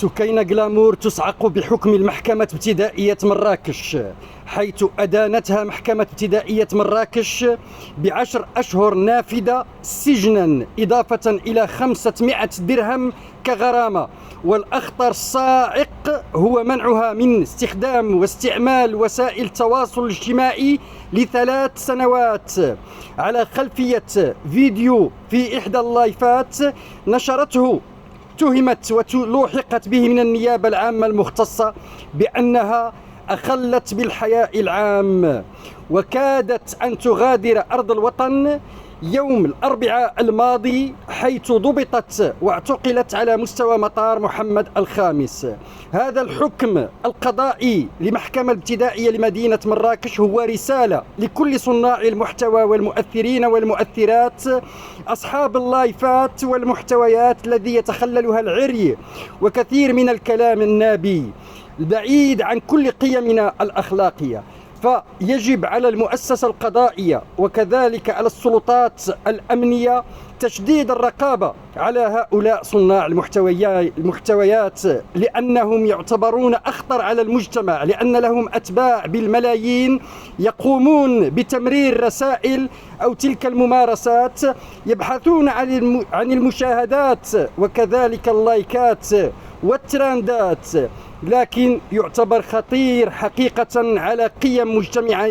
سكينة غلامور تصعق بحكم المحكمة ابتدائية مراكش، حيث أدانتها محكمة ابتدائية مراكش ب10 أشهر نافذة سجنا إضافة إلى 500 درهم كغرامة. والأخطر الصاعق هو منعها من استخدام واستعمال وسائل التواصل الاجتماعي ل3 سنوات، على خلفية فيديو في إحدى اللايفات نشرته اتهمت ولوحقت به من النيابة العامة المختصة بأنها أخلت بالحياء العام، وكادت أن تغادر أرض الوطن يوم الأربعاء الماضي، حيث ضبطت واعتقلت على مستوى مطار محمد الخامس. هذا الحكم القضائي لمحكمة الابتدائية لمدينة مراكش هو رسالة لكل صناع المحتوى والمؤثرين والمؤثرات، أصحاب اللايفات والمحتويات الذي يتخللها العري وكثير من الكلام النابي بعيد عن كل قيمنا الأخلاقية. فيجب على المؤسسة القضائية وكذلك على السلطات الأمنية تشديد الرقابة على هؤلاء صناع المحتويات، لأنهم يعتبرون أخطر على المجتمع، لأن لهم أتباع بالملايين يقومون بتمرير رسائل أو تلك الممارسات، يبحثون عن المشاهدات وكذلك اللايكات والترندات، لكن يعتبر خطير حقيقة على قيم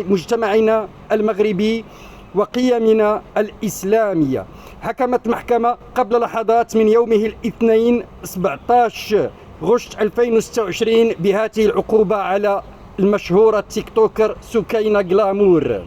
مجتمعنا المغربي وقيمنا الإسلامية. حكمت محكمة قبل لحظات من يومه الاثنين 17 غشت 2026 بهذه العقوبة على المشهورة تيك توكر سكينة غلامور.